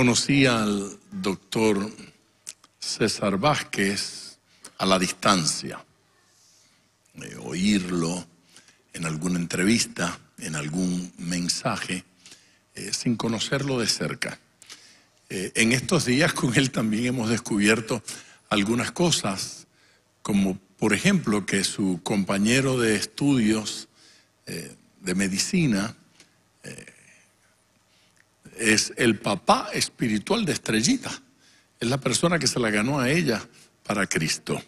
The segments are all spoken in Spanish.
Conocí al doctor César Vázquez a la distancia, oírlo en alguna entrevista, en algún mensaje, sin conocerlo de cerca. En estos días con él también hemos descubierto algunas cosas, como por ejemplo que su compañero de estudios de medicina es el papá espiritual de Estrellita. Es la persona que se la ganó a ella para Cristo.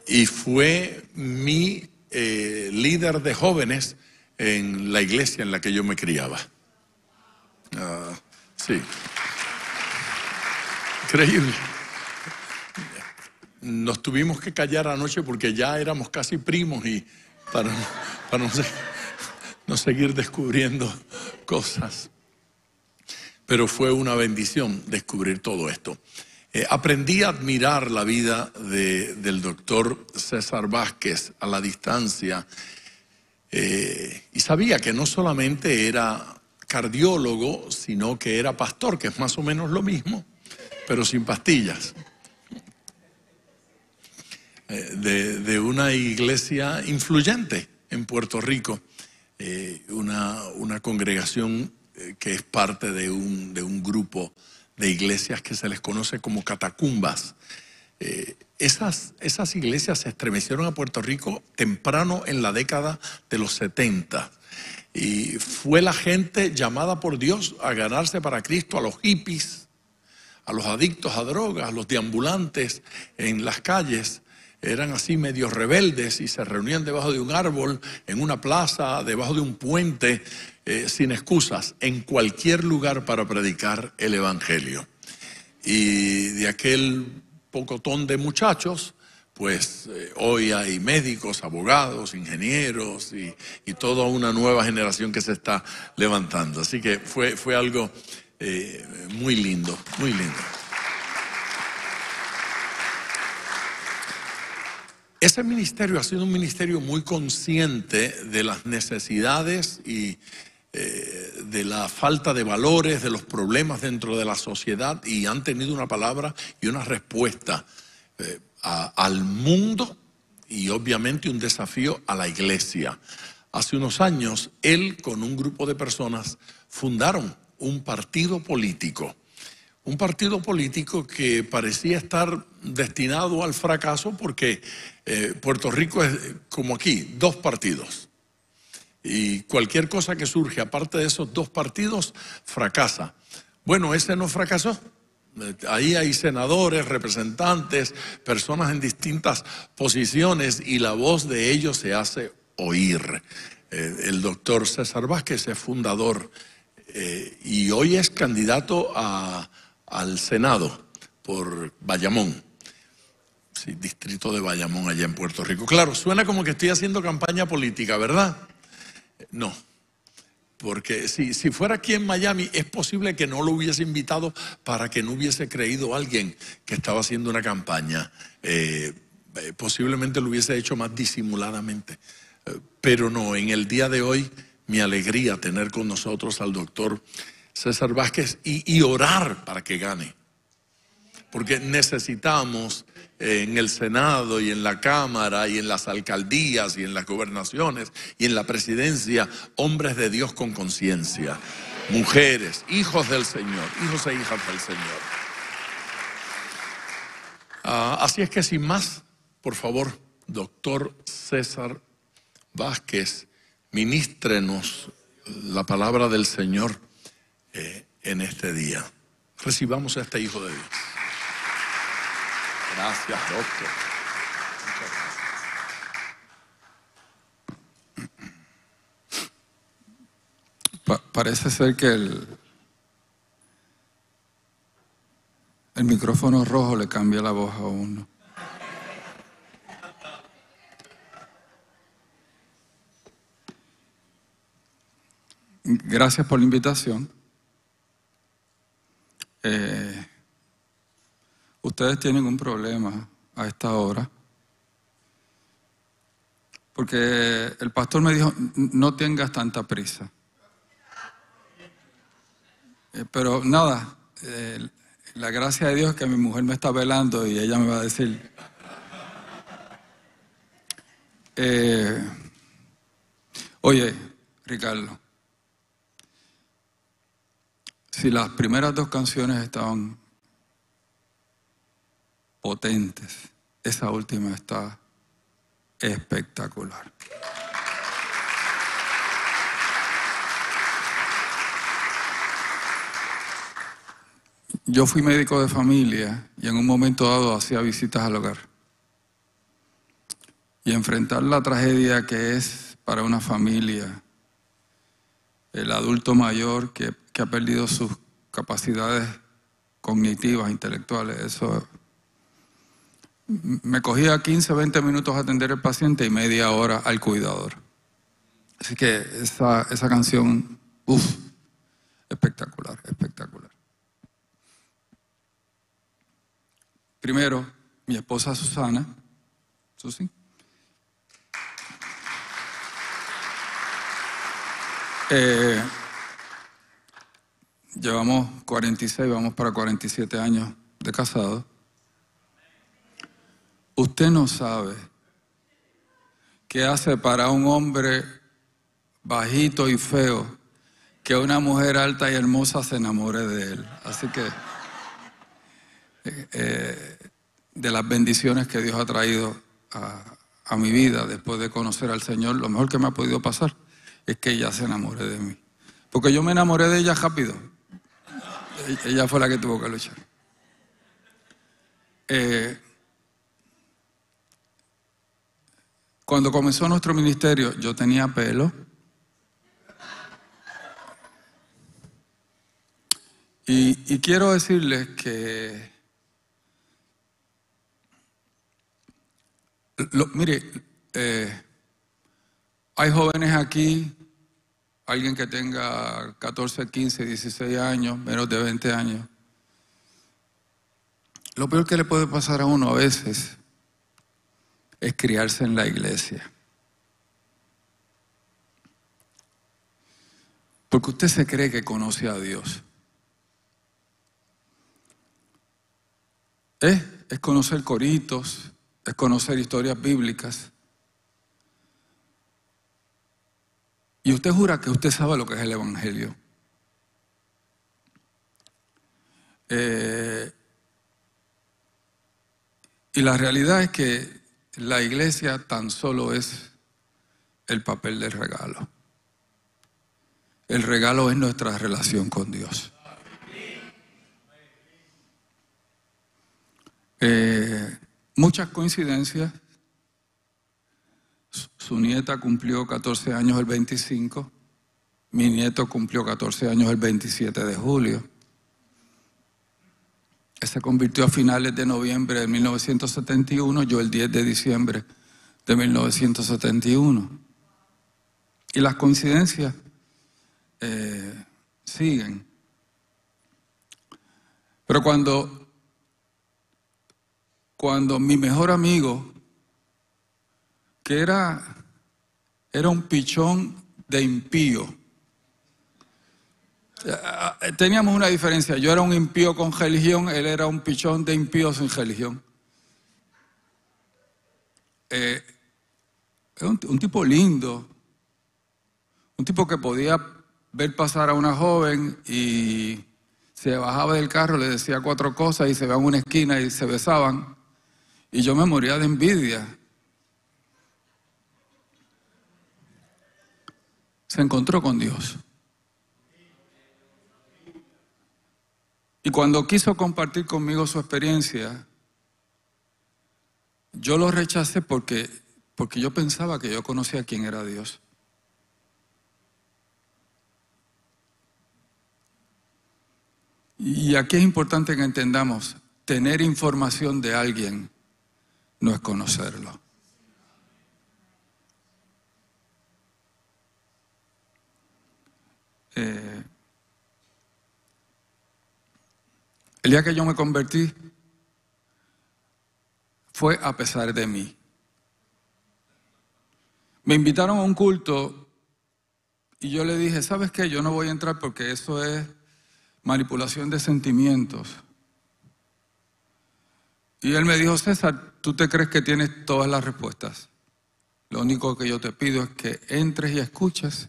Y fue mi líder de jóvenes en la iglesia en la que yo me criaba. Sí. Increíble. Nos tuvimos que callar anoche porque ya éramos casi primos y para no seguir descubriendo cosas. Pero fue una bendición descubrir todo esto. Aprendí a admirar la vida del doctor César Vázquez a la distancia y sabía que no solamente era cardiólogo, sino que era pastor, que es más o menos lo mismo, pero sin pastillas. De una iglesia influyente en Puerto Rico, una congregación que es parte de un grupo de iglesias que se les conoce como catacumbas. Esas iglesias se estremecieron a Puerto Rico temprano en la década de los 70. Y fue la gente llamada por Dios a ganarse para Cristo a los hippies, a los adictos a drogas, a los deambulantes en las calles. Eran así medios rebeldes y se reunían debajo de un árbol, en una plaza, debajo de un puente, sin excusas, en cualquier lugar para predicar el evangelio. Y de aquel pocotón de muchachos, pues hoy hay médicos, abogados, ingenieros y toda una nueva generación que se está levantando. Así que fue algo muy lindo, muy lindo. Ese ministerio ha sido un ministerio muy consciente de las necesidades y de la falta de valores, de los problemas dentro de la sociedad, y han tenido una palabra y una respuesta al mundo y obviamente un desafío a la iglesia. Hace unos años, él con un grupo de personas fundaron un partido político. Un partido político que parecía estar destinado al fracaso porque Puerto Rico es como aquí, dos partidos. Y cualquier cosa que surge aparte de esos dos partidos, fracasa. Bueno, ese no fracasó. Ahí hay senadores, representantes, personas en distintas posiciones y la voz de ellos se hace oír. El doctor César Vázquez es fundador y hoy es candidato al Senado por Bayamón, sí, distrito de Bayamón allá en Puerto Rico. Claro, suena como que estoy haciendo campaña política, ¿verdad? No, porque si fuera aquí en Miami es posible que no lo hubiese invitado para que no hubiese creído alguien que estaba haciendo una campaña. Posiblemente lo hubiese hecho más disimuladamente, pero no, en el día de hoy mi alegría tener con nosotros al doctor César Vázquez y orar para que gane, porque necesitamos en el Senado y en la Cámara y en las alcaldías y en las gobernaciones y en la presidencia hombres de Dios con conciencia, mujeres, hijos del Señor, hijos e hijas del Señor. Así es que sin más, por favor, doctor César Vázquez, ministrenos la palabra del Señor en este día. Recibamos a este hijo de Dios. Gracias, doctor. Muchas gracias. Parece ser que el micrófono rojo le cambia la voz a uno. Gracias por la invitación. Ustedes tienen un problema a esta hora, porque el pastor me dijo, no tengas tanta prisa. Pero nada, la gracia de Dios es que mi mujer me está velando y ella me va a decir. Oye, Ricardo, si las primeras dos canciones estaban potentes, esa última está espectacular. Yo fui médico de familia y en un momento dado hacía visitas al hogar. Y enfrentar la tragedia que es para una familia, el adulto mayor que ha perdido sus capacidades cognitivas, intelectuales, eso me cogía 15, 20 minutos a atender al paciente y media hora al cuidador. Así que esa canción, espectacular, espectacular. Primero, mi esposa Susana, Susi, llevamos 46, vamos para 47 años de casados. Usted no sabe qué hace para un hombre bajito y feo que una mujer alta y hermosa se enamore de él. Así que de las bendiciones que Dios ha traído a mi vida después de conocer al Señor, lo mejor que me ha podido pasar es que ella se enamore de mí. Porque yo me enamoré de ella rápido. Ella fue la que tuvo que luchar. Cuando comenzó nuestro ministerio, yo tenía pelo. Y quiero decirles que, mire, hay jóvenes aquí, alguien que tenga 14, 15, 16 años, menos de 20 años. Lo peor que le puede pasar a uno a veces es criarse en la iglesia. Porque usted se cree que conoce a Dios. Es conocer coritos, es conocer historias bíblicas. Y usted jura que usted sabe lo que es el Evangelio. Y la realidad es que la iglesia tan solo es el papel del regalo. El regalo es nuestra relación con Dios. Muchas coincidencias. Su nieta cumplió 14 años el 25. Mi nieto cumplió 14 años el 27 de julio. Él se convirtió a finales de noviembre de 1971, yo el 10 de diciembre de 1971. Y las coincidencias siguen. Pero cuando mi mejor amigo, que era un pichón de impío, teníamos una diferencia. Yo era un impío con religión, él era un pichón de impío sin religión. Un tipo lindo, un tipo que podía ver pasar a una joven y se bajaba del carro, le decía 4 cosas y se iban a una esquina y se besaban. Y yo me moría de envidia. Se encontró con Dios. Y cuando quiso compartir conmigo su experiencia, yo lo rechacé porque yo pensaba que yo conocía quién era Dios. Y aquí es importante que entendamos, tener información de alguien no es conocerlo. El día que yo me convertí fue a pesar de mí. Me invitaron a un culto y yo le dije, ¿sabes qué? Yo no voy a entrar porque eso es manipulación de sentimientos. Y él me dijo, César, ¿tú te crees que tienes todas las respuestas? Lo único que yo te pido es que entres y escuches.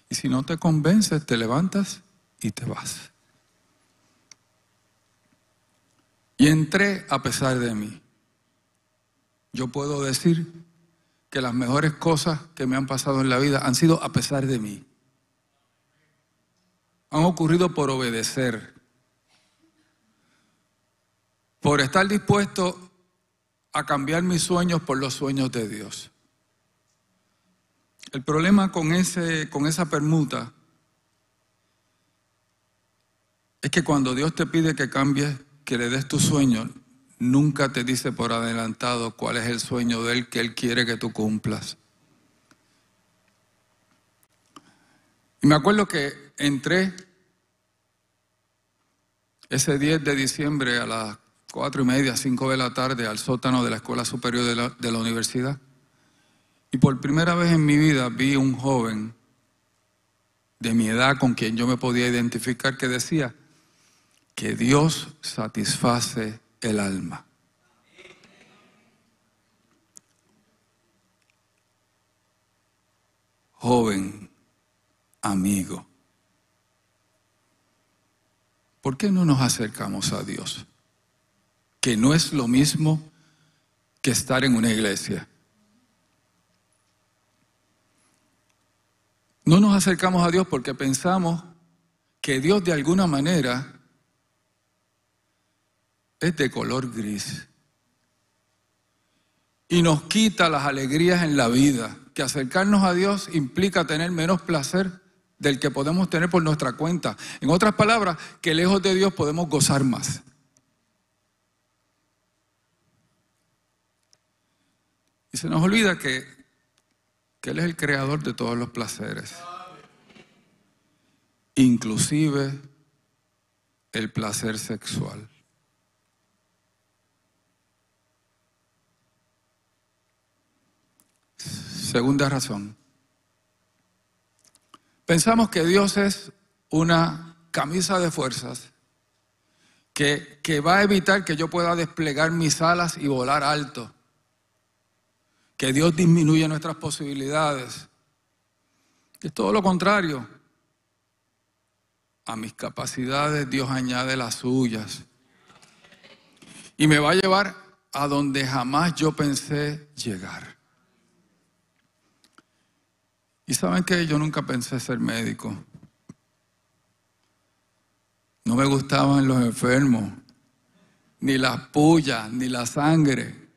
Y si no te convences, te levantas y te vas. Y entré a pesar de mí. Yo puedo decir que las mejores cosas que me han pasado en la vida han sido a pesar de mí. Han ocurrido por obedecer, por estar dispuesto a cambiar mis sueños por los sueños de Dios. El problema con esa permuta es que cuando Dios te pide que cambies, que le des tu sueño, nunca te dice por adelantado cuál es el sueño de Él que Él quiere que tú cumplas. Y me acuerdo que entré ese 10 de diciembre a las 4:30, 5 de la tarde al sótano de la Escuela Superior de la universidad. Y por primera vez en mi vida vi un joven de mi edad con quien yo me podía identificar que decía que Dios satisface el alma. Joven, amigo, ¿por qué no nos acercamos a Dios? Que no es lo mismo que estar en una iglesia. No nos acercamos a Dios porque pensamos que Dios de alguna manera es de color gris y nos quita las alegrías en la vida, que acercarnos a Dios implica tener menos placer del que podemos tener por nuestra cuenta. En otras palabras, que lejos de Dios podemos gozar más. Y se nos olvida que Él es el creador de todos los placeres, inclusive el placer sexual. Segunda razón. Pensamos que Dios es una camisa de fuerzas que va a evitar que yo pueda desplegar mis alas y volar alto. Que Dios disminuye nuestras posibilidades. Es todo lo contrario. A mis capacidades Dios añade las suyas. Y me va a llevar a donde jamás yo pensé llegar. Y ¿saben qué? Yo nunca pensé ser médico. No me gustaban los enfermos, ni las pullas, ni la sangre.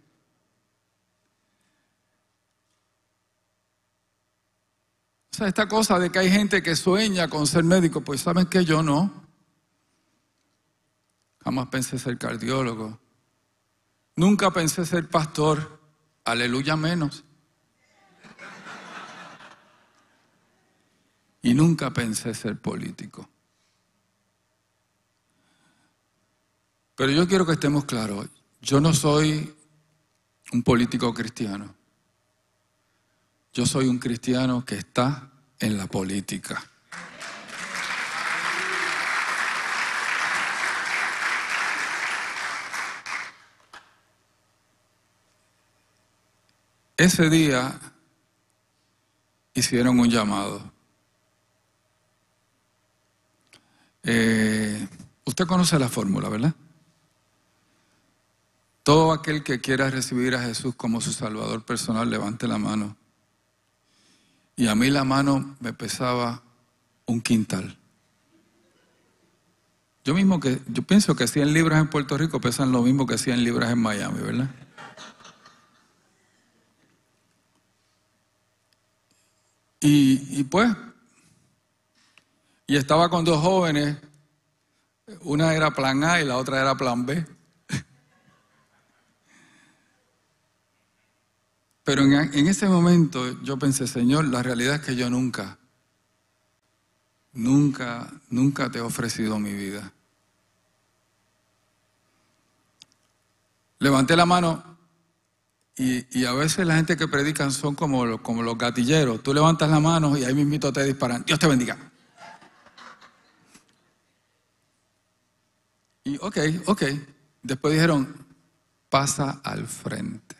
O sea, esta cosa de que hay gente que sueña con ser médico, pues ¿saben qué? Yo no. Jamás pensé ser cardiólogo. Nunca pensé ser pastor. Aleluya menos. Y nunca pensé ser político. Pero yo quiero que estemos claros. Yo no soy un político cristiano. Yo soy un cristiano que está en la política. Ese día hicieron un llamado. Usted conoce la fórmula, ¿verdad? Todo aquel que quiera recibir a Jesús como su Salvador personal, levante la mano. Y a mí la mano me pesaba un quintal. Yo pienso que 100 libras en Puerto Rico pesan lo mismo que 100 libras en Miami, ¿verdad? Y estaba con dos jóvenes, una era plan A y la otra era plan B. Pero en ese momento yo pensé, Señor, la realidad es que yo nunca te he ofrecido mi vida. Levanté la mano y a veces la gente que predican son como los gatilleros. Tú levantas la mano y ahí mismito te disparan. Dios te bendiga. Y ok. Después dijeron, pasa al frente.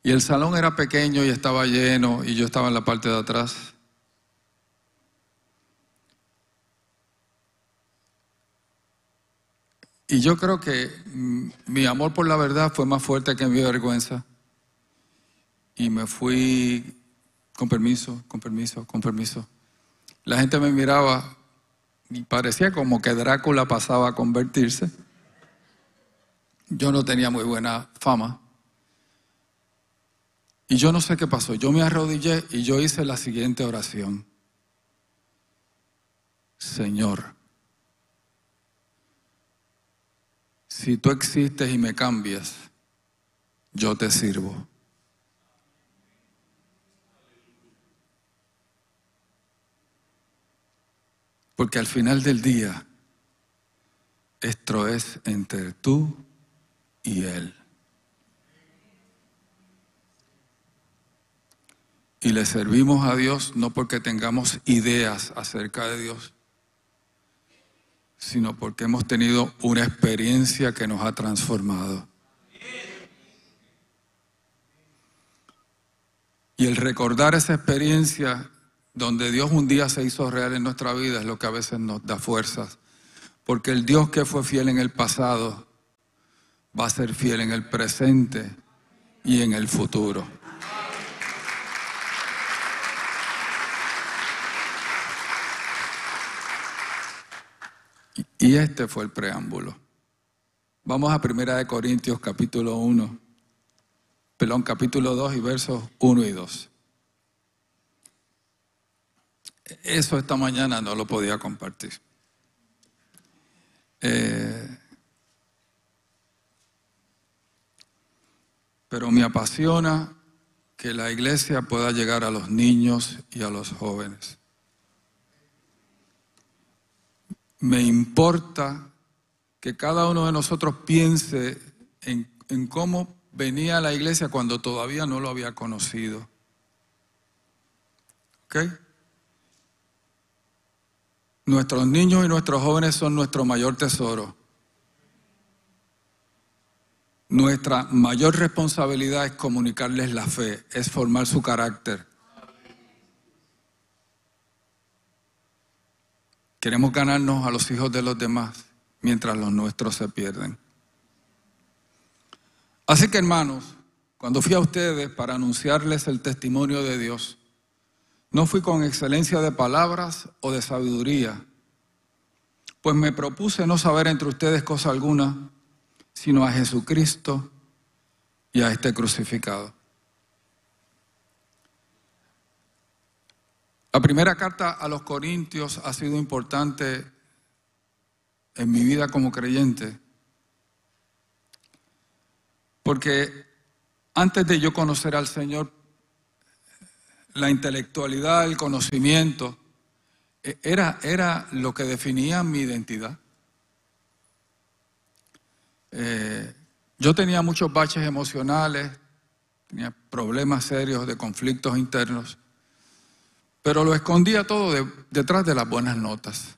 Y el salón era pequeño y estaba lleno y yo estaba en la parte de atrás. Y yo creo que mi amor por la verdad fue más fuerte que mi vergüenza. Y me fui con permiso. La gente me miraba y parecía como que Drácula pasaba a convertirse. Yo no tenía muy buena fama. Y yo no sé qué pasó. Yo me arrodillé y yo hice la siguiente oración. Señor, si tú existes y me cambias, yo te sirvo. Porque al final del día, esto es entre tú y Él. Y le servimos a Dios no porque tengamos ideas acerca de Dios, sino porque hemos tenido una experiencia que nos ha transformado. Y el recordar esa experiencia donde Dios un día se hizo real en nuestra vida es lo que a veces nos da fuerzas. Porque el Dios que fue fiel en el pasado va a ser fiel en el presente y en el futuro. Y este fue el preámbulo. Vamos a 1 Corintios capítulo 2 y versos 1 y 2. Eso esta mañana no lo podía compartir. Pero me apasiona que la iglesia pueda llegar a los niños y a los jóvenes. Me importa que cada uno de nosotros piense en cómo venía a la iglesia cuando todavía no lo había conocido. ¿Ok? Nuestros niños y nuestros jóvenes son nuestro mayor tesoro. Nuestra mayor responsabilidad es comunicarles la fe, es formar su carácter. Queremos ganarnos a los hijos de los demás mientras los nuestros se pierden. Así que, hermanos, cuando fui a ustedes para anunciarles el testimonio de Dios, no fui con excelencia de palabras o de sabiduría, pues me propuse no saber entre ustedes cosa alguna, sino a Jesucristo y a este crucificado. La primera carta a los Corintios ha sido importante en mi vida como creyente, porque antes de yo conocer al Señor, la intelectualidad, el conocimiento, era lo que definía mi identidad. Yo tenía muchos baches emocionales, tenía problemas serios de conflictos internos, pero lo escondía todo detrás de las buenas notas.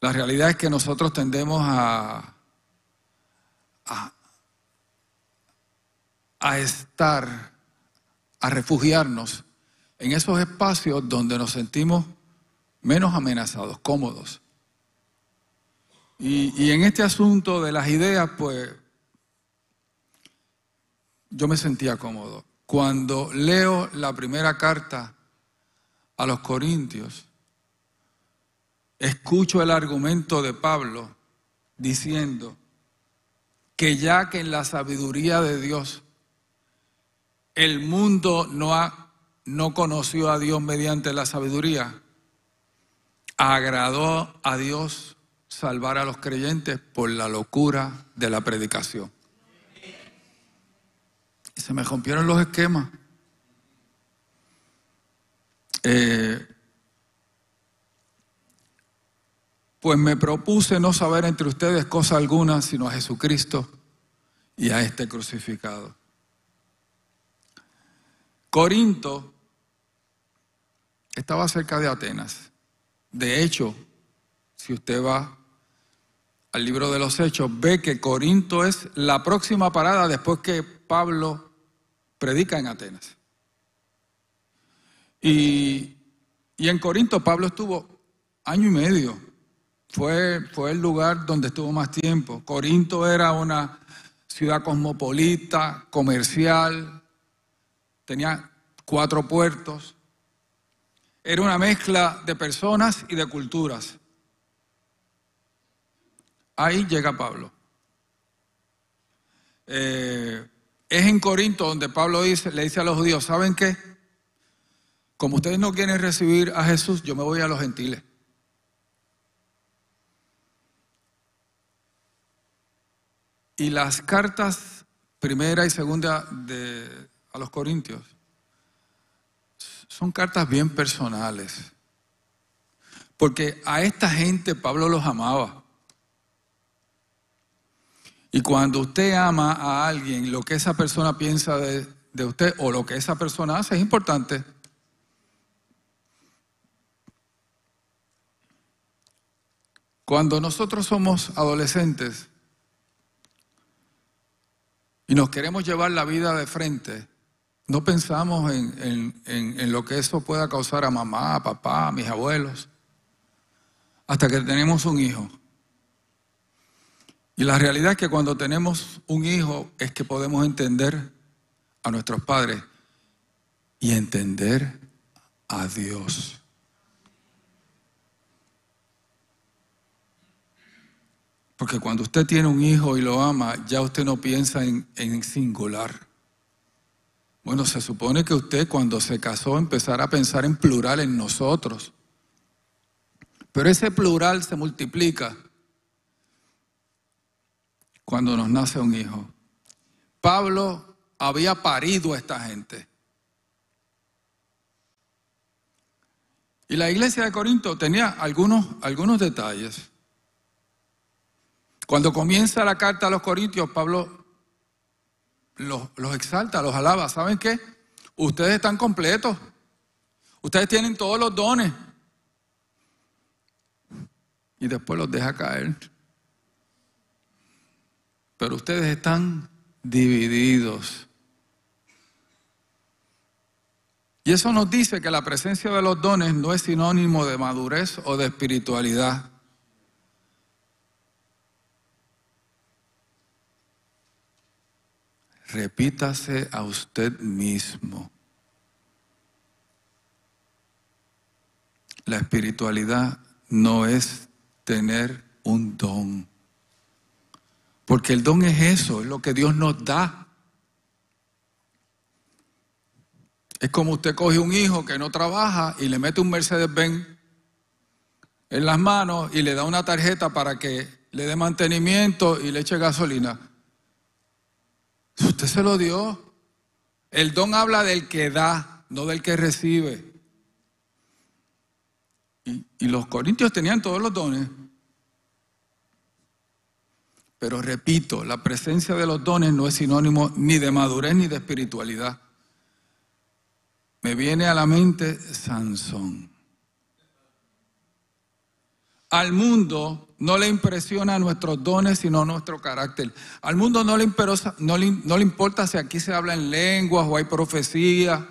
La realidad es que nosotros tendemos a refugiarnos en esos espacios donde nos sentimos menos amenazados, cómodos. Y en este asunto de las ideas, pues, yo me sentía cómodo. Cuando leo la primera carta a los Corintios, escucho el argumento de Pablo diciendo que ya que en la sabiduría de Dios el mundo no conoció a Dios mediante la sabiduría, agradó a Dios salvar a los creyentes por la locura de la predicación. Y se me rompieron los esquemas. Pues me propuse no saber entre ustedes cosa alguna, sino a Jesucristo y a este crucificado. Corinto estaba cerca de Atenas. De hecho, si usted va al libro de los Hechos, ve que Corinto es la próxima parada después que Pablo predica en Atenas. Y en Corinto Pablo estuvo 1 año y medio. Fue el lugar donde estuvo más tiempo. Corinto era una ciudad cosmopolita, comercial, tenía 4 puertos. Era una mezcla de personas y de culturas. Ahí llega Pablo. Es en Corinto donde Pablo le dice a los judíos, ¿saben qué? Como ustedes no quieren recibir a Jesús, yo me voy a los gentiles. Y las cartas primera y segunda a los Corintios son cartas bien personales. Porque a esta gente Pablo los amaba. Y cuando usted ama a alguien, lo que esa persona piensa de usted o lo que esa persona hace es importante. Cuando nosotros somos adolescentes y nos queremos llevar la vida de frente, no pensamos en lo que eso pueda causar a mamá, a papá, a mis abuelos, hasta que tenemos un hijo. Y la realidad es que cuando tenemos un hijo es que podemos entender a nuestros padres y entender a Dios. Porque cuando usted tiene un hijo y lo ama, ya usted no piensa en singular. Bueno, se supone que usted cuando se casó empezara a pensar en plural en nosotros. Pero ese plural se multiplica cuando nos nace un hijo. Pablo había parido a esta gente. Y la iglesia de Corinto tenía algunos detalles. Cuando comienza la carta a los Corintios, Pablo los exalta, los alaba. ¿Saben qué? Ustedes están completos. Ustedes tienen todos los dones. Y después los deja caer. Pero ustedes están divididos. Y eso nos dice que la presencia de los dones no es sinónimo de madurez o de espiritualidad. Repítase a usted mismo. La espiritualidad no es tener un don. Porque el don es eso, es lo que Dios nos da. Es como usted coge un hijo que no trabaja y le mete un Mercedes-Benz en las manos y le da una tarjeta para que le dé mantenimiento y le eche gasolina. Usted se lo dio. El don habla del que da, no del que recibe. Y los corintios tenían todos los dones. Pero repito, la presencia de los dones no es sinónimo ni de madurez ni de espiritualidad. Me viene a la mente Sansón. Al mundo no le impresiona nuestros dones, sino nuestro carácter. Al mundo no le importa si aquí se habla en lenguas o hay profecía.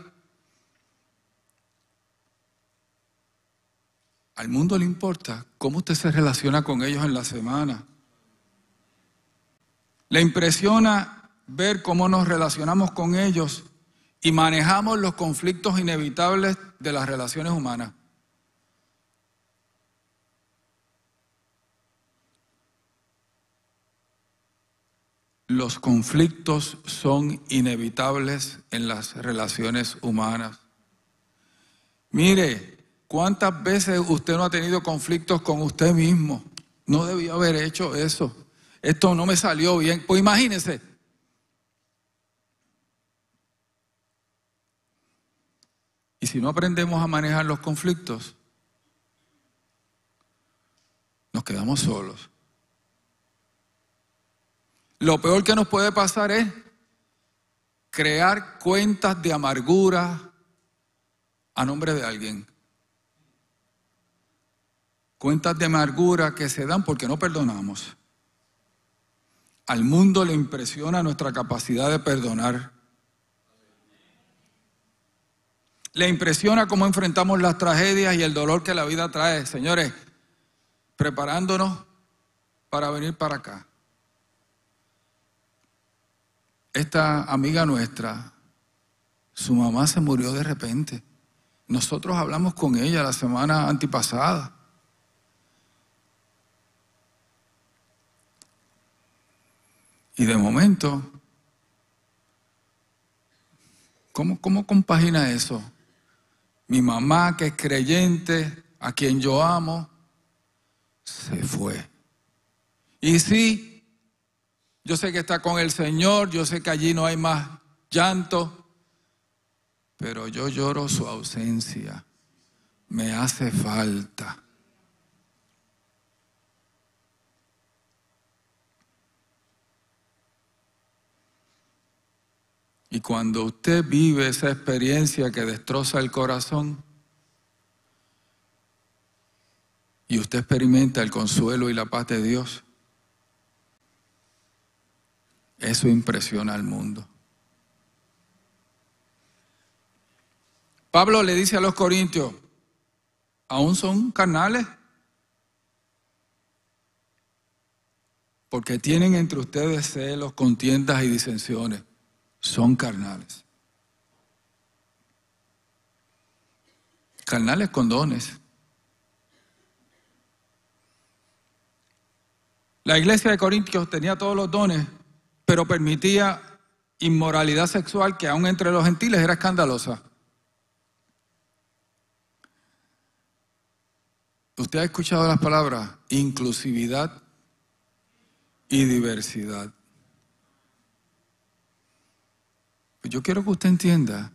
Al mundo le importa cómo usted se relaciona con ellos en la semana. Le impresiona ver cómo nos relacionamos con ellos y manejamos los conflictos inevitables de las relaciones humanas. Los conflictos son inevitables en las relaciones humanas. Mire, ¿cuántas veces usted no ha tenido conflictos con usted mismo? No debía haber hecho eso. Esto no me salió bien. Pues imagínense. Y si no aprendemos a manejar los conflictos, nos quedamos solos. Lo peor que nos puede pasar es crear cuentas de amargura a nombre de alguien. cuentas de amargura que se dan porque no perdonamos. Al mundo le impresiona nuestra capacidad de perdonar. Le impresiona cómo enfrentamos las tragedias y el dolor que la vida trae. Señores, preparándonos para venir para acá. Esta amiga nuestra, su mamá se murió de repente. Nosotros hablamos con ella la semana antipasada. Y de momento, ¿cómo compagina eso? Mi mamá, que es creyente, a quien yo amo, se fue. Y sí, yo sé que está con el Señor, yo sé que allí no hay más llanto, pero yo lloro su ausencia. Me hace falta. Y cuando usted vive esa experiencia que destroza el corazón y usted experimenta el consuelo y la paz de Dios, eso impresiona al mundo. Pablo le dice a los corintios, ¿aún son carnales? Porque tienen entre ustedes celos, contiendas y disensiones. Son carnales. Carnales con dones. La iglesia de Corintios tenía todos los dones, pero permitía inmoralidad sexual que aún entre los gentiles era escandalosa. Usted ha escuchado las palabras inclusividad y diversidad. Yo quiero que usted entienda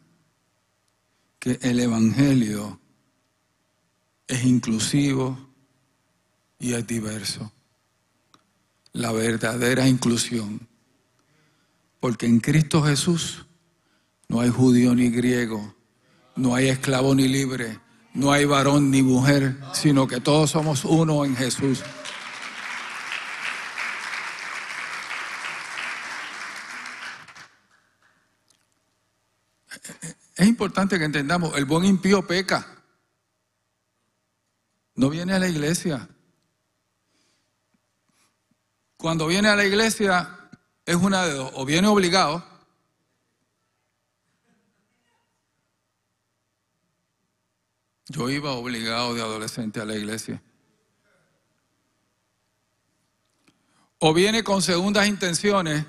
que el Evangelio es inclusivo y es diverso. La verdadera inclusión. Porque en Cristo Jesús no hay judío ni griego, no hay esclavo ni libre, no hay varón ni mujer, sino que todos somos uno en Jesús. Es importante que entendamos, el buen impío peca. No viene a la iglesia. Cuando viene a la iglesia es una de dos, o viene obligado, yo iba obligado de adolescente a la iglesia, o viene con segundas intenciones.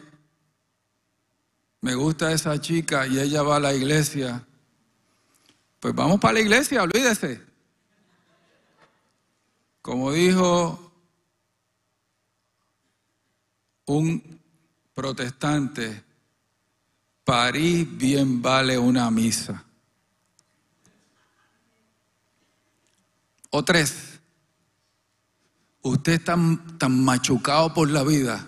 Me gusta esa chica y ella va a la iglesia. Pues vamos para la iglesia, olvídese. Como dijo un protestante, París bien vale una misa. O tres, usted está tan machucado por la vida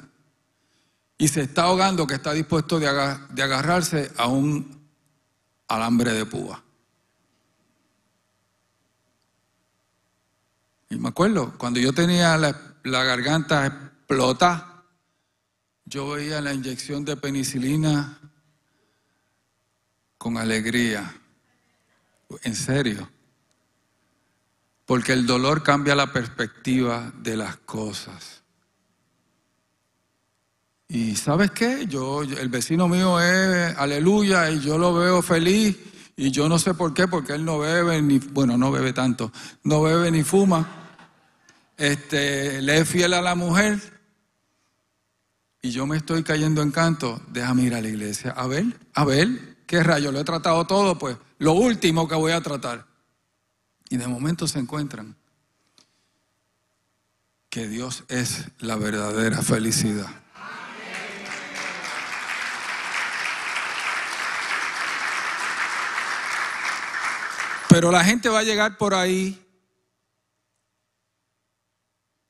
y se está ahogando que está dispuesto de agarrarse a un alambre de púa. Y me acuerdo, cuando yo tenía la garganta explotada, yo veía la inyección de penicilina con alegría. En serio. Porque el dolor cambia la perspectiva de las cosas. Y ¿sabes qué? El vecino mío es aleluya y yo lo veo feliz y yo no sé por qué, porque él no bebe no bebe tanto, no bebe ni fuma, le es fiel a la mujer y yo me estoy cayendo en canto. Déjame ir a la iglesia, a ver, qué rayo, lo he tratado todo, pues lo último que voy a tratar. Y de momento se encuentran que Dios es la verdadera felicidad. Pero la gente va a llegar por ahí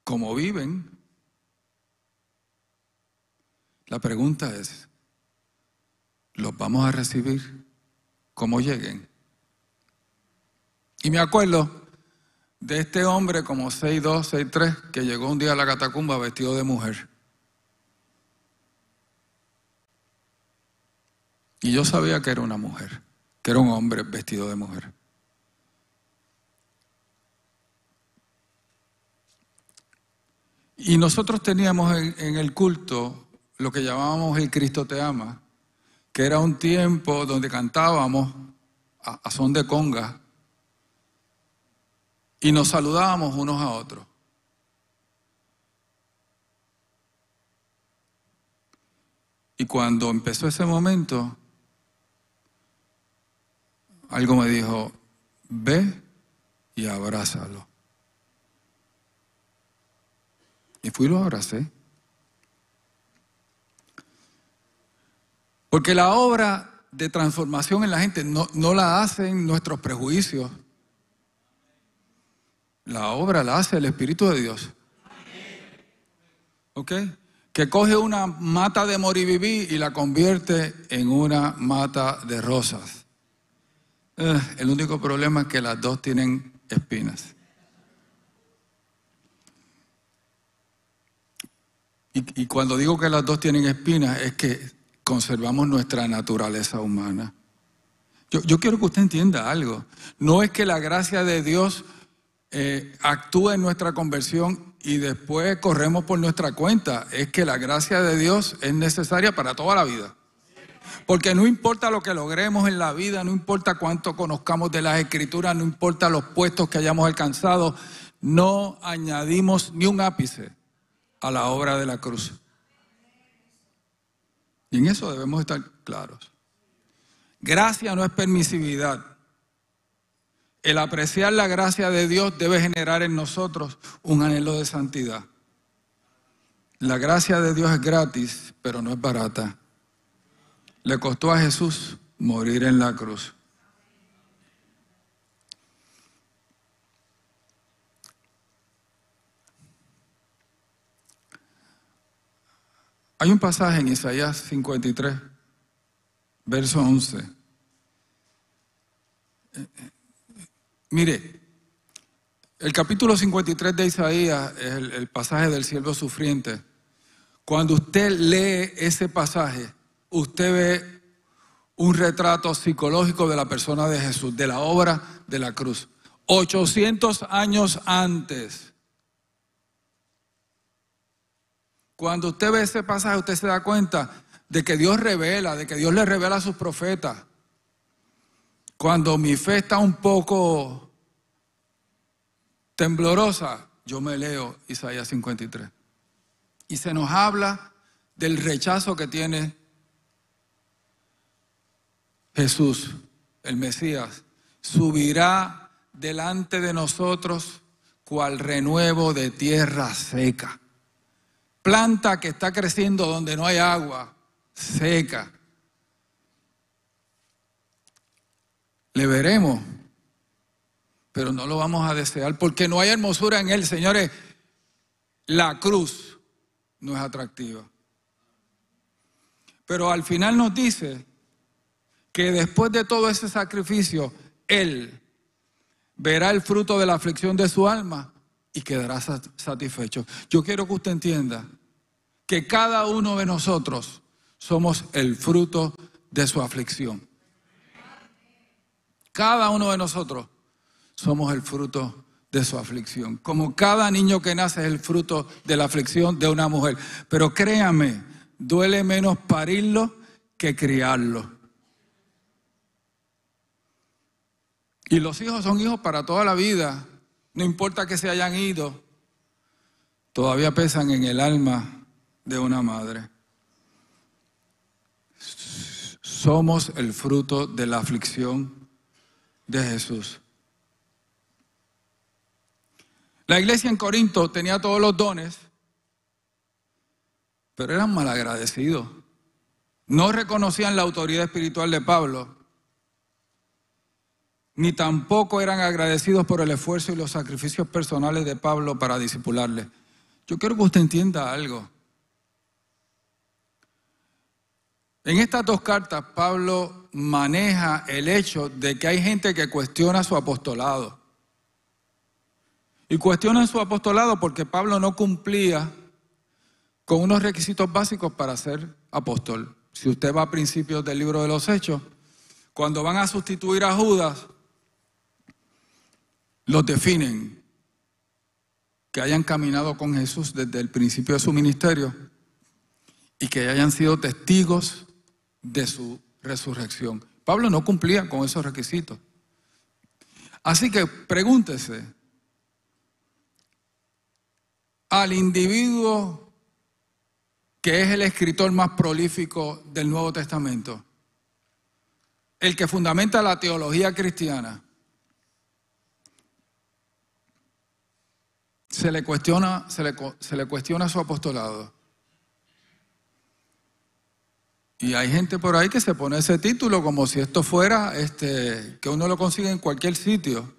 como viven. La pregunta es, ¿los vamos a recibir como lleguen? Y me acuerdo de este hombre como 6'2", 6'3", que llegó un día a la catacumba vestido de mujer. Y yo sabía que era una mujer, que era un hombre vestido de mujer. Y nosotros teníamos en el culto lo que llamábamos el Cristo te ama, que era un tiempo donde cantábamos a son de conga y nos saludábamos unos a otros. Y cuando empezó ese momento, algo me dijo, ve y abrázalo. Y fui y lo abracé. Porque la obra de transformación en la gente no la hacen nuestros prejuicios. La obra la hace el Espíritu de Dios. ¿Ok? Que coge una mata de moribibí y la convierte en una mata de rosas. El único problema es que las dos tienen espinas. Y cuando digo que las dos tienen espinas es que conservamos nuestra naturaleza humana. Yo quiero que usted entienda algo. No es que la gracia de Dios actúe en nuestra conversión y después corremos por nuestra cuenta. Es que la gracia de Dios es necesaria para toda la vida. Porque no importa lo que logremos en la vida, no importa cuánto conozcamos de las Escrituras, no importa los puestos que hayamos alcanzado, no añadimos ni un ápice a la obra de la cruz. Y en eso debemos estar claros. Gracia no es permisividad. El apreciar la gracia de Dios debe generar en nosotros un anhelo de santidad. La gracia de Dios es gratis, pero no es barata. Le costó a Jesús morir en la cruz. Hay un pasaje en Isaías 53, verso 11. Mire, el capítulo 53 de Isaías es el pasaje del siervo sufriente. Cuando usted lee ese pasaje, usted ve un retrato psicológico de la persona de Jesús, de la obra de la cruz. 800 años antes. Cuando usted ve ese pasaje, usted se da cuenta de que Dios revela, de que Dios le revela a sus profetas. Cuando mi fe está un poco temblorosa, yo me leo Isaías 53. Y se nos habla del rechazo que tiene Jesús, el Mesías. Subirá delante de nosotros cual renuevo de tierra seca. Planta que está creciendo donde no hay agua, seca. Le veremos, pero no lo vamos a desear porque no hay hermosura en él. Señores, la cruz no es atractiva. Pero al final nos dice que después de todo ese sacrificio, él verá el fruto de la aflicción de su alma y quedará satisfecho. Yo quiero que usted entienda que cada uno de nosotros somos el fruto de su aflicción. Cada uno de nosotros somos el fruto de su aflicción. Como cada niño que nace es el fruto de la aflicción de una mujer. Pero créame, duele menos parirlo que criarlo. Y los hijos son hijos para toda la vida. No importa que se hayan ido, todavía pesan en el alma de una madre. Somos el fruto de la aflicción de Jesús. La iglesia en Corinto tenía todos los dones, pero eran malagradecidos. No reconocían la autoridad espiritual de Pablo, ni tampoco eran agradecidos por el esfuerzo y los sacrificios personales de Pablo para discipularle. Yo quiero que usted entienda algo. En estas dos cartas, Pablo maneja el hecho de que hay gente que cuestiona su apostolado. Y cuestionan su apostolado porque Pablo no cumplía con unos requisitos básicos para ser apóstol. Si usted va a principios del libro de los Hechos, cuando van a sustituir a Judas, los definen, que hayan caminado con Jesús desde el principio de su ministerio y que hayan sido testigos de su resurrección. Pablo no cumplía con esos requisitos. Así que pregúntese, al individuo que es el escritor más prolífico del Nuevo Testamento, el que fundamenta la teología cristiana, se le cuestiona su apostolado. Y hay gente por ahí que se pone ese título como si esto fuera que uno lo consigue en cualquier sitio,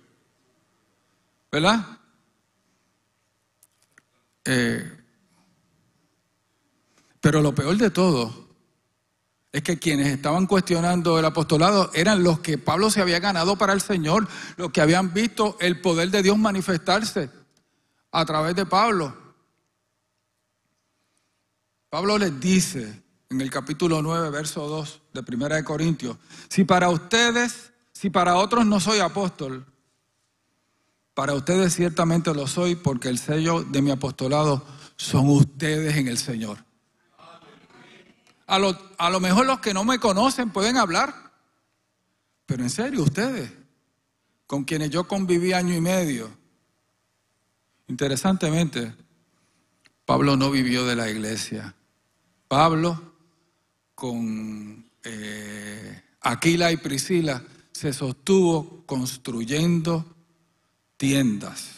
¿verdad? Pero lo peor de todo es que quienes estaban cuestionando el apostolado eran los que Pablo se había ganado para el Señor, los que habían visto el poder de Dios manifestarse a través de Pablo. Pablo les dice en el capítulo 9, verso 2 de 1 Corintios, si para otros no soy apóstol, para ustedes ciertamente lo soy, porque el sello de mi apostolado son ustedes en el Señor. A lo mejor los que no me conocen pueden hablar, pero en serio, ustedes, con quienes yo conviví año y medio. Interesantemente, Pablo no vivió de la iglesia. Pablo, con Aquila y Priscila, se sostuvo construyendo tents.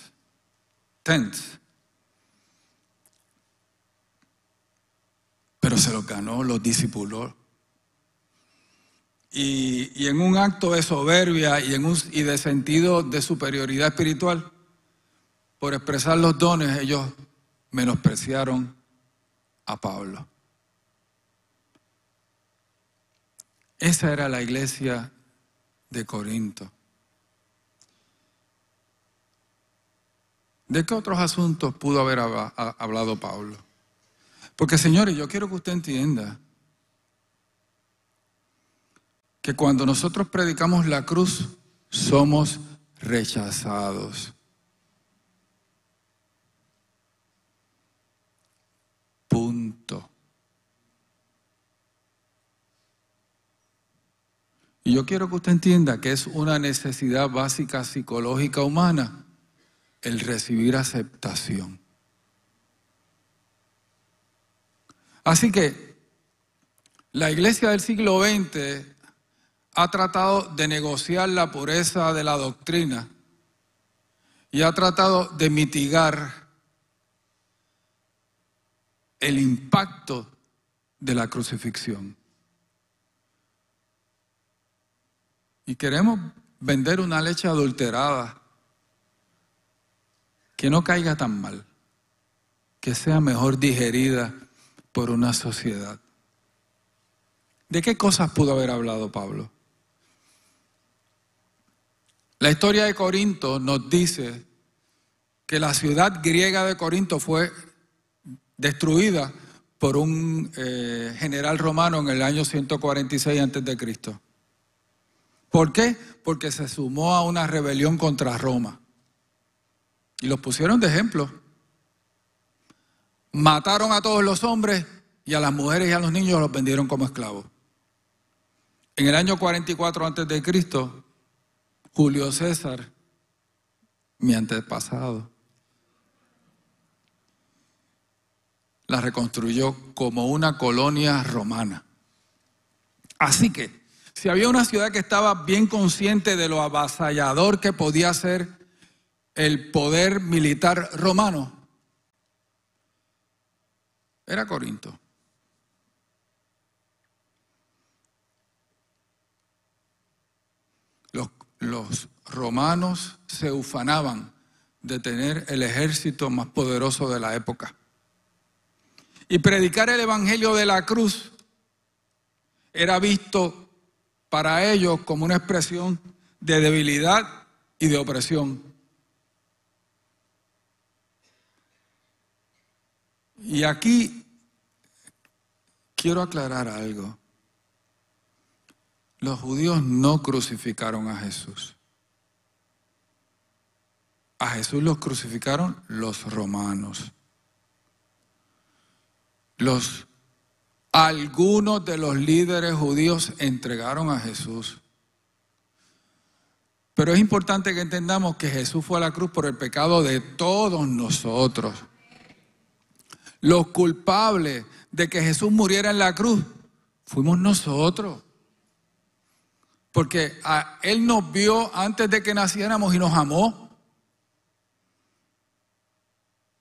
Pero se los ganó, los discipuló. Y en un acto de soberbia y de sentido de superioridad espiritual, por expresar los dones, ellos menospreciaron a Pablo. Esa era la iglesia de Corinto. ¿De qué otros asuntos pudo haber hablado Pablo? Porque, señores, yo quiero que usted entienda que cuando nosotros predicamos la cruz, somos rechazados. Punto. Y yo quiero que usted entienda que es una necesidad básica psicológica humana el recibir aceptación. Así que la iglesia del siglo XX ha tratado de negociar la pureza de la doctrina y ha tratado de mitigar el impacto de la crucifixión. Y queremos vender una leche adulterada que no caiga tan mal, que sea mejor digerida por una sociedad. ¿De qué cosas pudo haber hablado Pablo? La historia de Corinto nos dice que la ciudad griega de Corinto fue destruida por un general romano en el año 146 a.C. ¿Por qué? Porque se sumó a una rebelión contra Roma. Y los pusieron de ejemplo. Mataron a todos los hombres y a las mujeres y a los niños los vendieron como esclavos. En el año 44 a.C., Julio César, mi antepasado, la reconstruyó como una colonia romana. Así que, si había una ciudad que estaba bien consciente de lo avasallador que podía ser el poder militar romano, era Corinto. Los romanos se ufanaban de tener el ejército más poderoso de la época. Y predicar el evangelio de la cruz era visto para ellos como una expresión de debilidad y de opresión. Y aquí quiero aclarar algo. Los judíos no crucificaron a Jesús. A Jesús los crucificaron los romanos. Algunos de los líderes judíos entregaron a Jesús. Pero es importante que entendamos que Jesús fue a la cruz por el pecado de todos nosotros. Los culpables de que Jesús muriera en la cruz fuimos nosotros. Porque Él nos vio antes de que naciéramos y nos amó.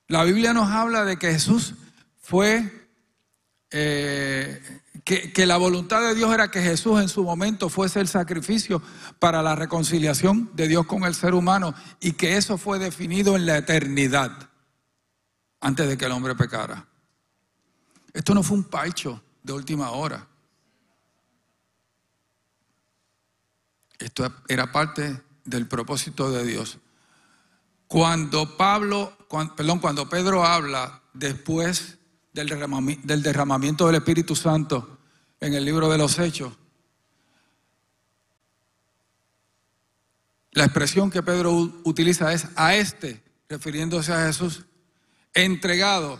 La Biblia nos habla de que Jesús fue, que la voluntad de Dios era que Jesús en su momento fuese el sacrificio para la reconciliación de Dios con el ser humano, y que eso fue definido en la eternidad, antes de que el hombre pecara. Esto no fue un parcho de última hora. Esto era parte del propósito de Dios. Cuando Pedro habla después del derramamiento del Espíritu Santo en el libro de los Hechos, la expresión que Pedro utiliza es a este, refiriéndose a Jesús, entregado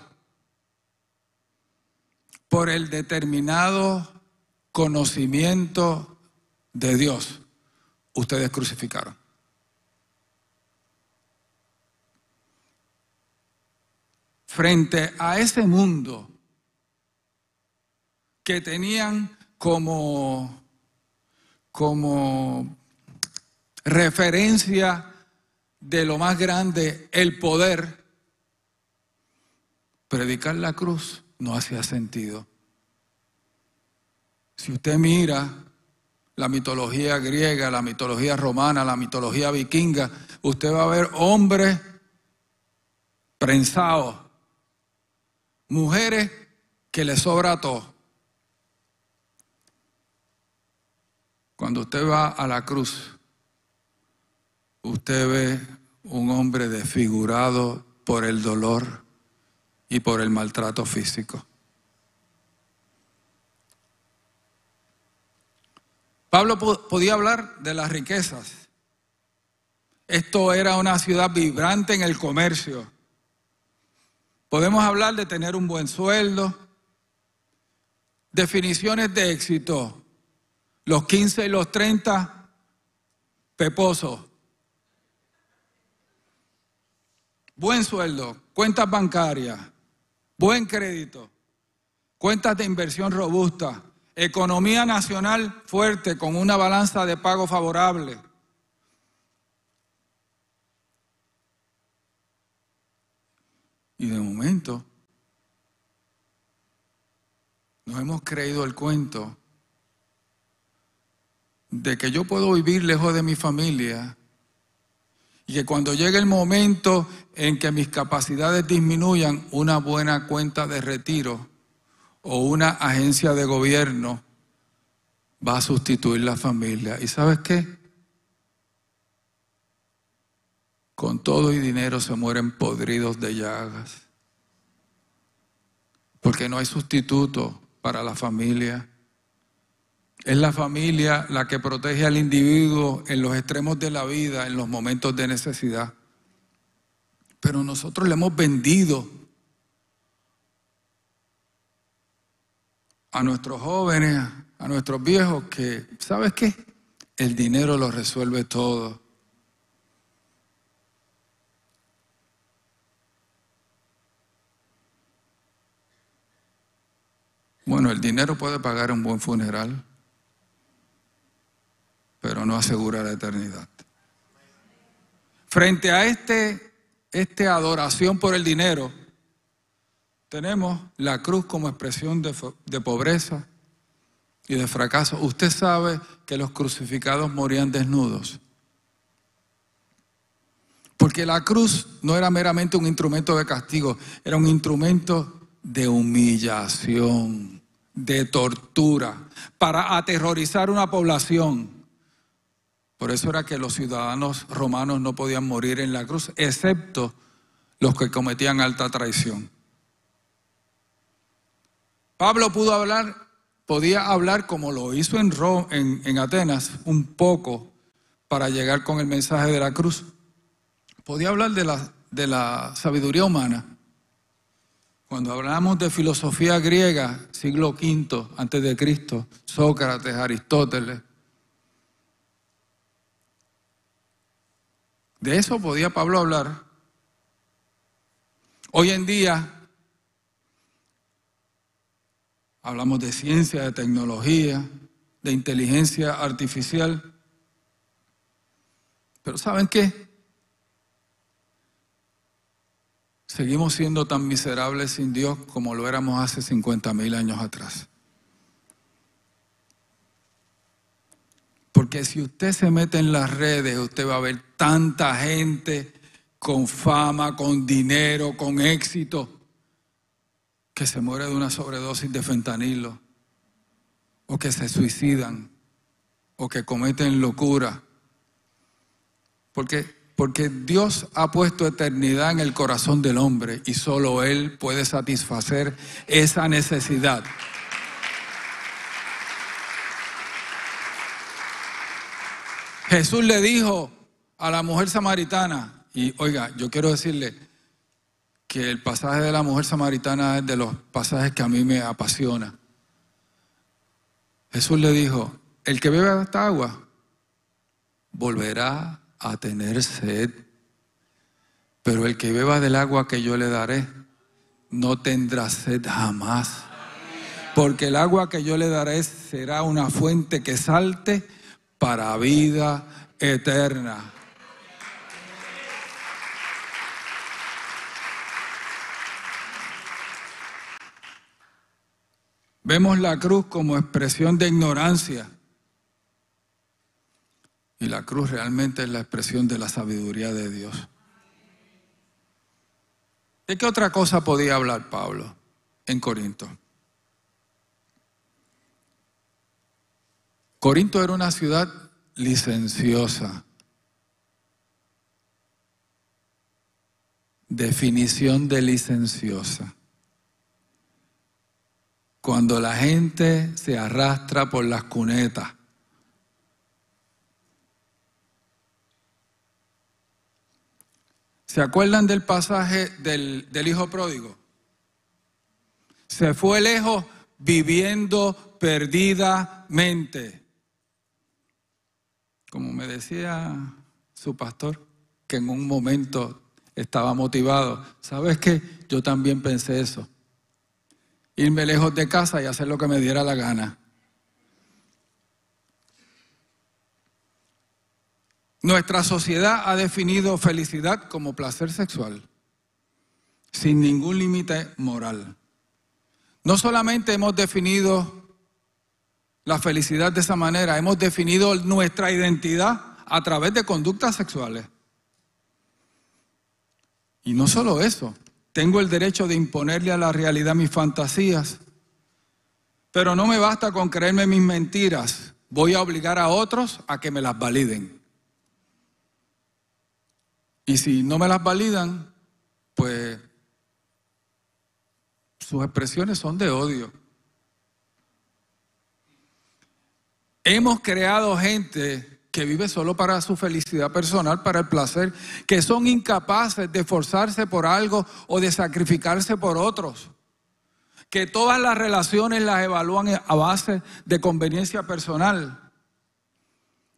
por el determinado conocimiento de Dios, ustedes crucificaron. Frente a ese mundo que tenían como referencia de lo más grande el poder, predicar la cruz no hacía sentido. Si usted mira la mitología griega, la mitología romana, la mitología vikinga, usted va a ver hombres prensados, mujeres que les sobra todo. Cuando usted va a la cruz, usted ve un hombre desfigurado por el dolor y por el maltrato físico. Pablo podía hablar de las riquezas. Esto era una ciudad vibrante en el comercio. Podemos hablar de tener un buen sueldo. Definiciones de éxito: los 15 y los 30, peposos. Buen sueldo, cuentas bancarias, buen crédito, cuentas de inversión robusta, economía nacional fuerte con una balanza de pago favorable. Y de momento nos hemos creído el cuento de que yo puedo vivir lejos de mi familia y que cuando llegue el momento en que mis capacidades disminuyan, una buena cuenta de retiro o una agencia de gobierno va a sustituir la familia. ¿Y sabes qué? Con todo y dinero se mueren podridos de llagas. Porque no hay sustituto para la familia. Es la familia la que protege al individuo en los extremos de la vida, en los momentos de necesidad. Pero nosotros le hemos vendido a nuestros jóvenes, a nuestros viejos, que, ¿sabes qué? El dinero lo resuelve todo. Bueno, el dinero puede pagar un buen funeral, pero no asegura la eternidad. Frente a esta adoración por el dinero, tenemos la cruz como expresión de pobreza y de fracaso. Usted sabe que los crucificados morían desnudos. Porque la cruz no era meramente un instrumento de castigo, era un instrumento de humillación, de tortura, para aterrorizar una población. Por eso era que los ciudadanos romanos no podían morir en la cruz, excepto los que cometían alta traición. Pablo podía hablar como lo hizo en Atenas, un poco para llegar con el mensaje de la cruz. Podía hablar de la sabiduría humana. Cuando hablamos de filosofía griega, siglo V antes de Cristo, Sócrates, Aristóteles, de eso podía Pablo hablar. Hoy en día hablamos de ciencia, de tecnología, de inteligencia artificial. Pero ¿saben qué? Seguimos siendo tan miserables sin Dios como lo éramos hace 50,000 años atrás. Porque si usted se mete en las redes, usted va a ver tanta gente con fama, con dinero, con éxito, que se muere de una sobredosis de fentanilo, o que se suicidan, o que cometen locura. Porque Dios ha puesto eternidad en el corazón del hombre y solo Él puede satisfacer esa necesidad. Jesús le dijo a la mujer samaritana, y oiga, yo quiero decirle que el pasaje de la mujer samaritana es de los pasajes que a mí me apasiona. Jesús le dijo, el que beba esta agua volverá a tener sed, pero el que beba del agua que yo le daré no tendrá sed jamás, porque el agua que yo le daré será una fuente que salte para vida eterna. Vemos la cruz como expresión de ignorancia. Y la cruz realmente es la expresión de la sabiduría de Dios. ¿De qué otra cosa podía hablar Pablo en Corinto? Corinto era una ciudad licenciosa. Definición de licenciosa. Cuando la gente se arrastra por las cunetas. ¿Se acuerdan del pasaje del hijo pródigo? Se fue lejos viviendo perdidamente. Como me decía su pastor, que en un momento estaba motivado. ¿Sabes qué? Yo también pensé eso. Irme lejos de casa y hacer lo que me diera la gana. Nuestra sociedad ha definido felicidad como placer sexual, sin ningún límite moral. No solamente hemos definido la felicidad de esa manera, hemos definido nuestra identidad a través de conductas sexuales. Y no solo eso, tengo el derecho de imponerle a la realidad mis fantasías, pero no me basta con creerme mis mentiras, voy a obligar a otros a que me las validen. Y si no me las validan, pues sus expresiones son de odio. Hemos creado gente que vive solo para su felicidad personal, para el placer, que son incapaces de esforzarse por algo o de sacrificarse por otros. Que todas las relaciones las evalúan a base de conveniencia personal.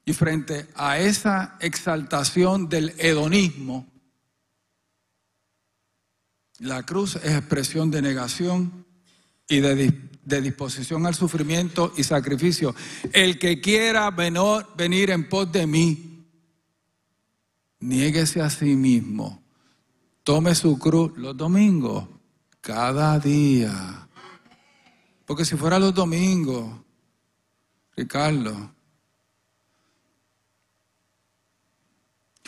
Y frente a esa exaltación del hedonismo, la cruz es expresión de negación y de disposición al sufrimiento y sacrificio. El que quiera venir en pos de mí, niéguese a sí mismo, tome su cruz los domingos, cada día. Porque si fuera los domingos, Ricardo,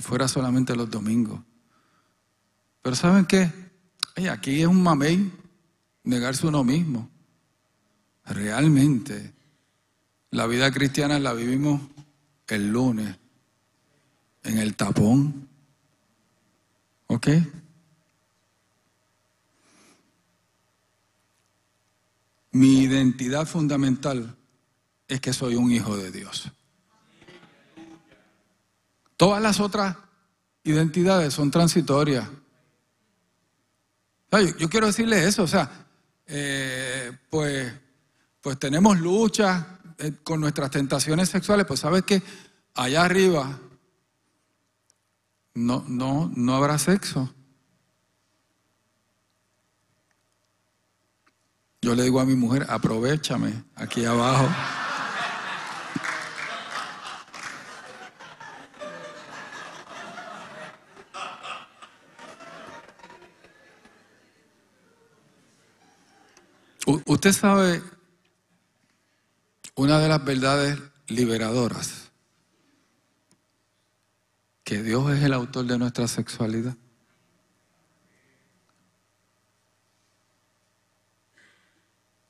fuera solamente los domingos. Pero ¿saben qué? Aquí es un mamey negarse uno mismo. Realmente, la vida cristiana la vivimos el lunes, en el tapón. ¿Ok? Mi identidad fundamental es que soy un hijo de Dios. Todas las otras identidades son transitorias. Yo quiero decirle eso, o sea, pues tenemos luchas con nuestras tentaciones sexuales, pues sabes que allá arriba no habrá sexo. Yo le digo a mi mujer, aprovéchame aquí abajo. Usted sabe una de las verdades liberadoras, que Dios es el autor de nuestra sexualidad.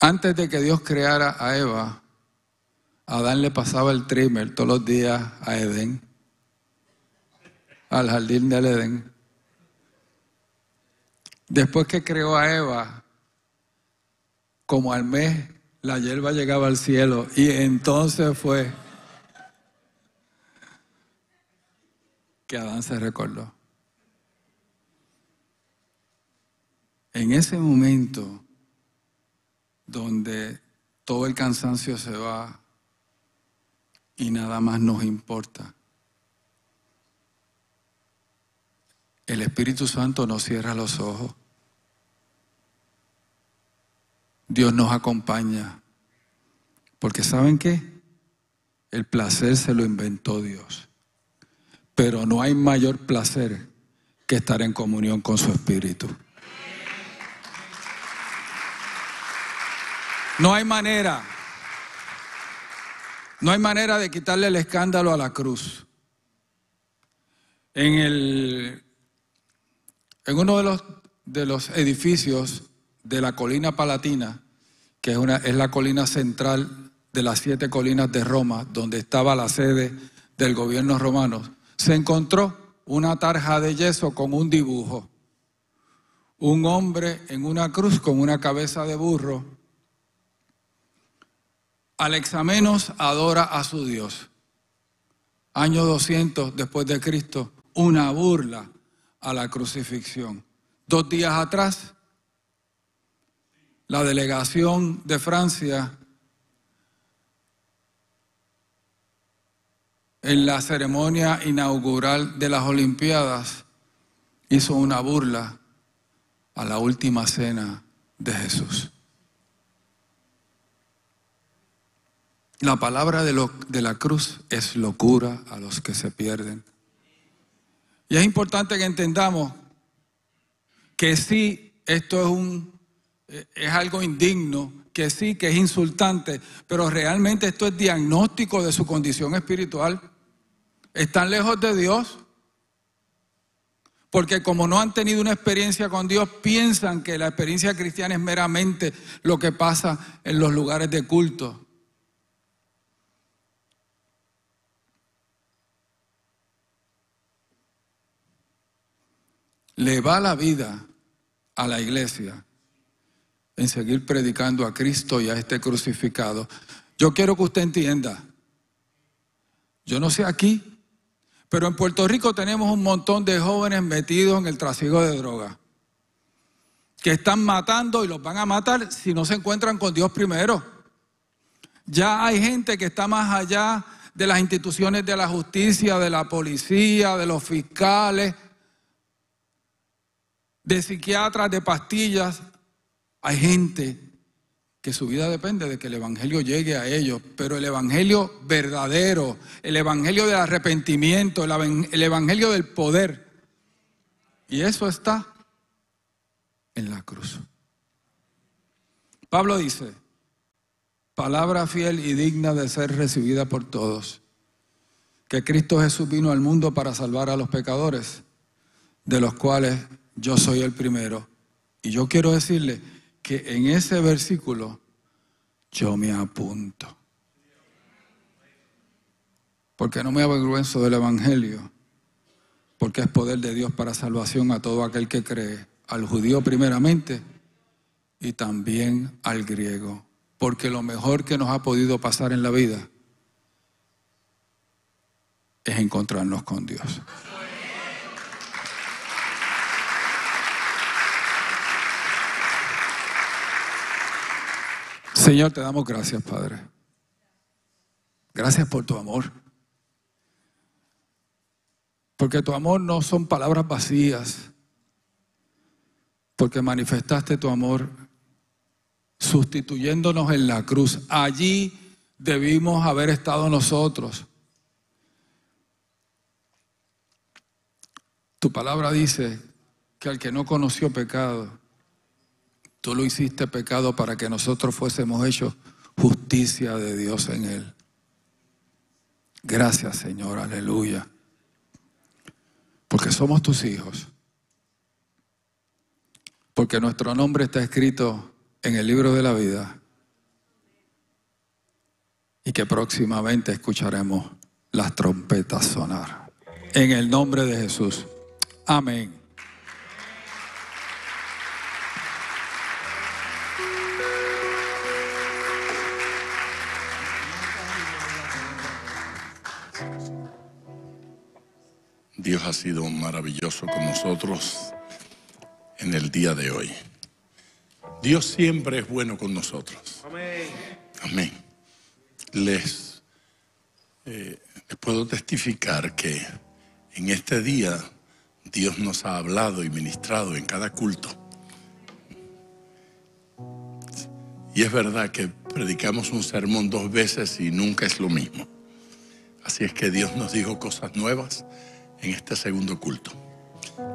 Antes de que Dios creara a Eva, Adán le pasaba el trimmer todos los días a Edén, al jardín del Edén. Después que creó a Eva, como al mes, la hierba llegaba al cielo y entonces fue que Adán se recordó. En ese momento donde todo el cansancio se va y nada más nos importa, el Espíritu Santo nos cierra los ojos. Dios nos acompaña, porque ¿saben qué? El placer se lo inventó Dios, pero no hay mayor placer que estar en comunión con su Espíritu. No hay manera de quitarle el escándalo a la cruz. En uno de los edificios de la colina Palatina, que es la colina central de las 7 colinas de Roma, donde estaba la sede del gobierno romano, se encontró una tarja de yeso con un dibujo. Un hombre en una cruz con una cabeza de burro. Alexamenos adora a su Dios. Año 200 después de Cristo, una burla a la crucifixión. 2 días atrás, la delegación de Francia, en la ceremonia inaugural de las Olimpiadas, hizo una burla a la última cena de Jesús. La palabra de la cruz es locura a los que se pierden. Y es importante que entendamos que sí, esto es algo indigno, que sí, que es insultante, pero realmente esto es diagnóstico de su condición espiritual. Están lejos de Dios, porque como no han tenido una experiencia con Dios, piensan que la experiencia cristiana es meramente lo que pasa en los lugares de culto. Le va la vida a la iglesia en seguir predicando a Cristo y a este crucificado. Yo quiero que usted entienda, yo no sé aquí, pero en Puerto Rico tenemos un montón de jóvenes metidos en el trasiego de drogas, que están matando y los van a matar si no se encuentran con Dios primero. Ya hay gente que está más allá de las instituciones de la justicia, de la policía, de los fiscales, de psiquiatras, de pastillas. Hay gente que su vida depende de que el evangelio llegue a ellos, pero el evangelio verdadero, el evangelio del arrepentimiento, el evangelio del poder, y eso está en la cruz. Pablo dice, palabra fiel y digna de ser recibida por todos, que Cristo Jesús vino al mundo para salvar a los pecadores, de los cuales yo soy el primero. Y yo quiero decirle que en ese versículo yo me apunto, porque no me avergüenzo del evangelio, porque es poder de Dios para salvación a todo aquel que cree, al judío primeramente y también al griego. porque lo mejor que nos ha podido pasar en la vida es encontrarnos con Dios. Señor, te damos gracias, Padre. Gracias por tu amor. Porque tu amor no son palabras vacías. Porque manifestaste tu amor sustituyéndonos en la cruz. Allí debimos haber estado nosotros. Tu palabra dice que al que no conoció pecado, tú lo hiciste pecado para que nosotros fuésemos hechos justicia de Dios en él. Gracias, Señor, aleluya. Porque somos tus hijos. Porque nuestro nombre está escrito en el libro de la vida. Y que próximamente escucharemos las trompetas sonar. En el nombre de Jesús. Amén. Dios ha sido maravilloso con nosotros en el día de hoy. Dios siempre es bueno con nosotros. Amén. Amén. Les puedo testificar que en este día Dios nos ha hablado y ministrado en cada culto. Y es verdad que predicamos un sermón 2 veces y nunca es lo mismo. Así es que Dios nos dijo cosas nuevas en este segundo culto.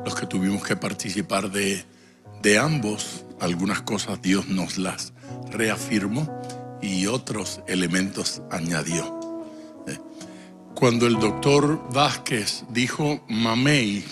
Los que tuvimos que participar de ambos, algunas cosas Dios nos las reafirmó y otros elementos añadió. Cuando el doctor Vázquez dijo mamey,